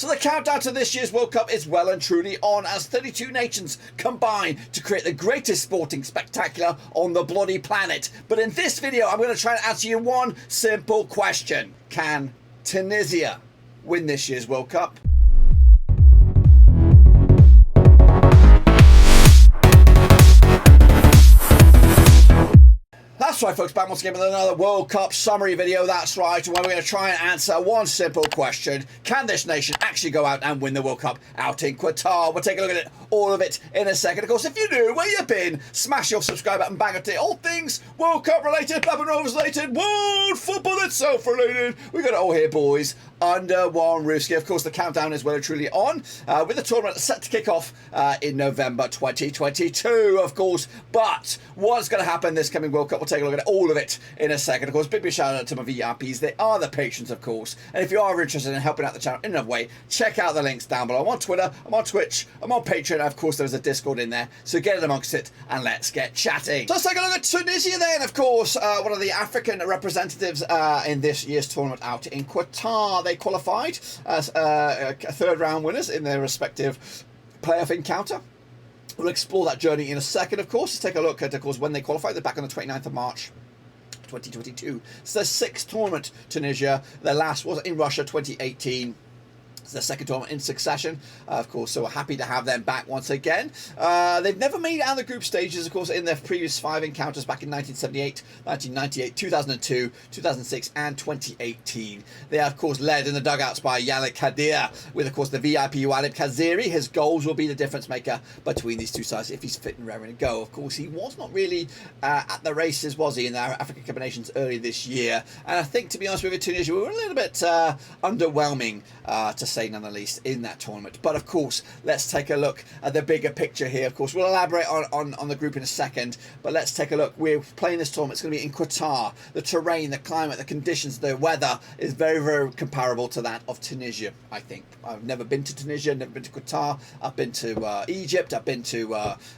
So the countdown to this year's World Cup is well and truly on as 32 nations combine to create the greatest sporting spectacular on the bloody planet. But in this video, I'm going to try and answer you one simple question. Can Tunisia win this year's World Cup? That's right, folks, back once again with another World Cup summary video. That's right, where we're going to try and answer one simple question. Can this nation actually go out and win the World Cup out in Qatar? We'll take a look at it, all of it, in a second. Of course, if you're new, where you been, smash your subscribe button, bang it, all things World Cup related, Black and Rovers related, world football itself related. We got it all here, boys, under one roof. Of course, the countdown is well and truly on, with the tournament set to kick off in November 2022, of course. But what's going to happen this coming World Cup? We'll take a look at all of it in a second. Of course, big shout out to my VIPs. They are the patrons, of course. And if you are interested in helping out the channel in another way, check out the links down below. I'm on Twitter, I'm on Twitch, I'm on Patreon, and of course there's a Discord in there. So get in amongst it and let's get chatting. So let's take a look at Tunisia then, of course. One of the African representatives in this year's tournament out in Qatar. They qualified as third round winners in their respective playoff encounter. We'll explore that journey in a second, of course. Let's take a look at, of course, when they qualified. They're back on the 29th of March. 2022. It's their sixth tournament, Tunisia. Their last was in Russia, 2018. It's their second tournament in succession, of course, so we're happy to have them back once again. They've never made it out of the group stages, of course, in their previous 5 encounters back in 1978, 1998, 2002, 2006, and 2018. They are, of course, led in the dugouts by Yannick Kadir, with, of course, the VIP Walid Kaziri. His goals will be the difference maker between these two sides if he's fit and raring to go. Of course, he was not really at the races, was he, in the African Cup of Nations early this year. And I think, to be honest with you, Tunisia, we were a little bit underwhelming, to say none the least, in that tournament. But of course, let's take a look at the bigger picture here. Of course, we'll elaborate on the group in a second, but let's take a look. We're playing this tournament. It's going to be in Qatar. The terrain, the climate, the conditions, the weather is very, very comparable to that of Tunisia, I think. I've never been to Tunisia, never been to Qatar. I've been to Egypt, I've been to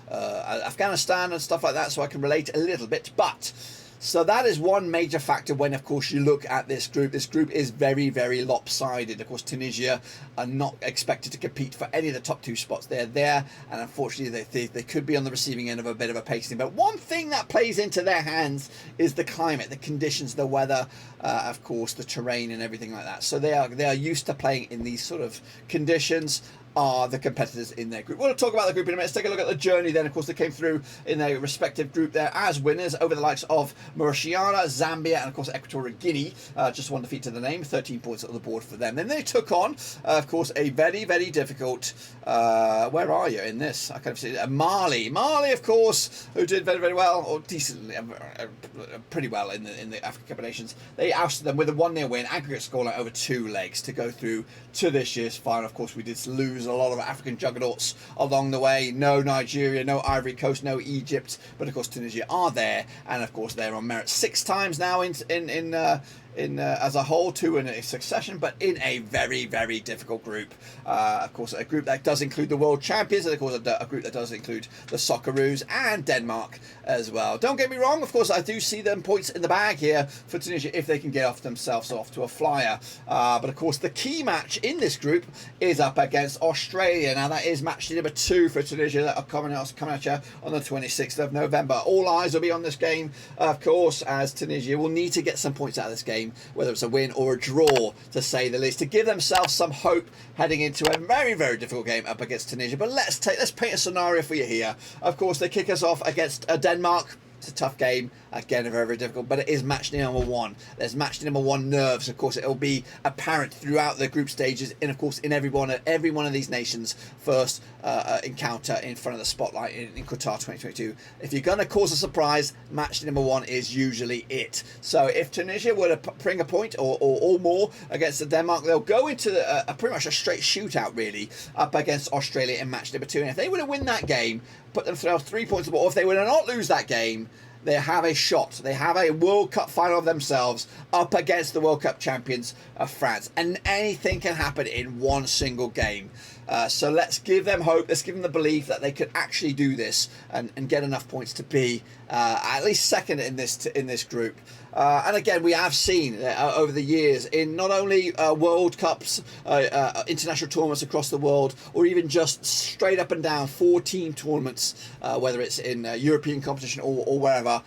Afghanistan and stuff like that, so I can relate a little bit. But so that is one major factor when, of course, you look at this group. This group is very, very lopsided. Of course, Tunisia are not expected to compete for any of the top 2 spots. They're there, and unfortunately, they could be on the receiving end of a bit of a pasting. But one thing that plays into their hands is the climate, the conditions, the weather, of course, the terrain and everything like that. So they are used to playing in these sort of conditions. Are the competitors in their group. We'll talk about the group in a minute. Let's take a look at the journey then. Of course, they came through in their respective group there as winners over the likes of Mauritania, Zambia, and of course Equatorial Guinea. Just one defeat to the name, 13 points on the board for them. Then they took on, of course, a very, very difficult, where are you in this? I kind of see it. Mali. Mali, of course, who did very, very well, or decently, pretty well in the African Cup of Nations. They ousted them with a 1-0 win, aggregate scoreline over 2 legs to go through to this year's final. Of course, we did lose a lot of African juggernauts along the way. No Nigeria, no Ivory Coast, no Egypt, but of course Tunisia are there, and of course they're on merit 6 times now in as a whole, 2 in a succession, but in a very, very difficult group. Of course, a group that does include the world champions, and of course a group that does include the Socceroos and Denmark as well. Don't get me wrong, of course I do see them points in the bag here for Tunisia if they can get themselves off to a flyer. But of course the key match in this group is up against Australia. Now that is match number 2 for Tunisia that are coming at you on the 26th of November. All eyes will be on this game, of course, as Tunisia will need to get some points out of this game, whether it's a win or a draw, to say the least, to give themselves some hope heading into a very, very difficult game up against Tunisia. But let's paint a scenario for you here. Of course, they kick us off against Denmark. It's a tough game, again, very, very difficult, but it is match day number 1. There's match day number 1 nerves. Of course, it'll be apparent throughout the group stages, and of course, in every one of these nations' first encounter in front of the spotlight in Qatar 2022. If you're going to cause a surprise, match day number 1 is usually it. So if Tunisia were to bring a point or more against Denmark, they'll go into pretty much a straight shootout, really, up against Australia in match number 2. And if they were to win that game, put themselves 3 points above, or if they were to not lose that game, they have a shot. They have a World Cup final of themselves up against the World Cup champions of France. And anything can happen in one single game. So let's give them hope. Let's give them the belief that they could actually do this and get enough points to be at least second in this group. And again, we have seen over the years in not only World Cups, international tournaments across the world, or even just straight up and down 4-team tournaments, whether it's in European competition or wherever,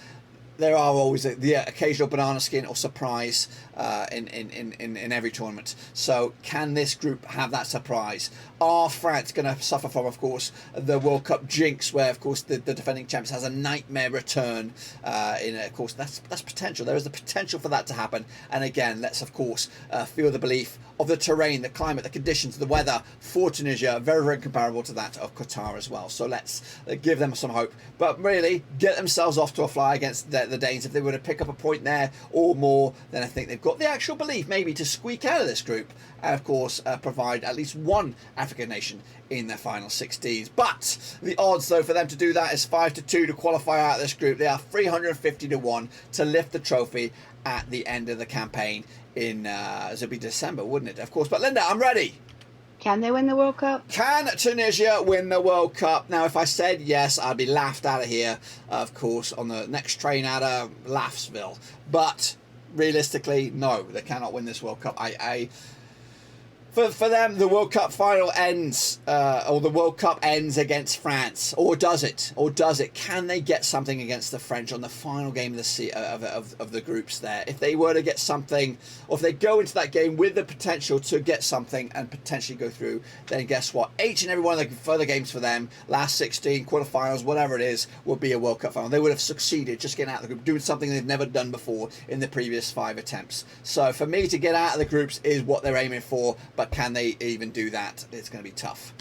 there are always the occasional banana skin or surprise in every tournament. So can this group have that surprise? Are France going to suffer from, of course, the World Cup jinx, where, of course, the defending champs has a nightmare return? Of course, that's potential. There is the potential for that to happen. And again, let's, of course, feel the belief of the terrain, the climate, the conditions, the weather for Tunisia, very, very comparable to that of Qatar as well. So let's give them some hope. But really, get themselves off to a fly against the Danes. If they were to pick up a point there or more, then I think they've got the actual belief maybe to squeak out of this group and, of course, provide at least one African nation in their final 16s. But the odds, though, for them to do that is 5-2 to qualify out of this group. They are 350-1 to lift the trophy at the end of the campaign in, it'll be December, wouldn't it? Of course. But Linda, I'm ready. Can they win the World Cup? Can Tunisia win the World Cup? Now, if I said yes, I'd be laughed out of here, of course, on the next train out of Laughsville. But realistically, no, they cannot win this World Cup. For them, the World Cup final ends, or the World Cup ends against France, or does it? Or does it? Can they get something against the French on the final game of the groups there? If they were to get something, or if they go into that game with the potential to get something and potentially go through, then guess what? Each and every one of the further games for them, last 16, quarterfinals, whatever it is, will be a World Cup final. They would have succeeded just getting out of the group, doing something they've never done before in the previous 5 attempts. So for me, to get out of the groups is what they're aiming for, but can they even do that? It's going to be tough.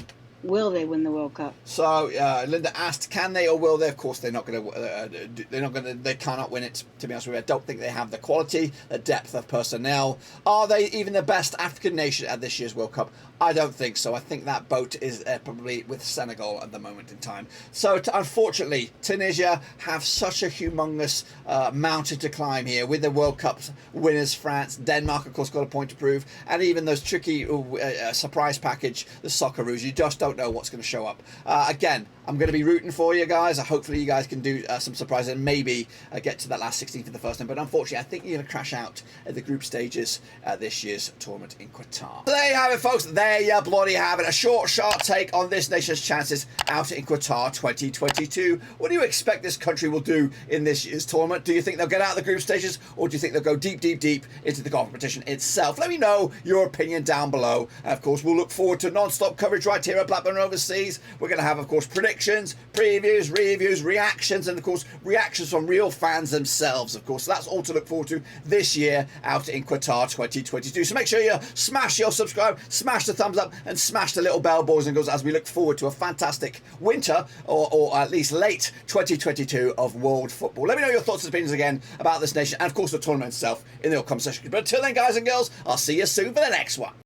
Will they win the World Cup? So Linda asked, can they or will they? Of course, they're not going to. They cannot win it. To be honest with you, I don't think they have the quality, the depth of personnel. Are they even the best African nation at this year's World Cup? I don't think so. I think that boat is probably with Senegal at the moment in time. So unfortunately, Tunisia have such a humongous mountain to climb here with the World Cup winners, France. Denmark, of course, got a point to prove. And even those tricky surprise package, the Socceroos, you just don't know what's going to show up. Again, I'm going to be rooting for you guys. Hopefully you guys can do some surprises and maybe get to that last 16 for the first time. But unfortunately, I think you're going to crash out at the group stages at this year's tournament in Qatar. So there you have it, folks. There you bloody have it. A short, sharp take on this nation's chances out in Qatar 2022. What do you expect this country will do in this year's tournament? Do you think they'll get out of the group stages, or do you think they'll go deep, deep, deep into the competition itself? Let me know your opinion down below. And of course, we'll look forward to non-stop coverage right here at Blackburn Overseas. We're going to have, of course, predictions, previews, reviews, reactions, and of course, reactions from real fans themselves, of course. So that's all to look forward to this year out in Qatar 2022. So make sure you smash your subscribe, smash the thumbs up, and smash the little bell, boys and girls, as we look forward to a fantastic winter, or at least late 2022 of world football. Let me know your thoughts and opinions again about this nation, and of course the tournament itself in the comment section. But until then, guys and girls, I'll see you soon for the next one.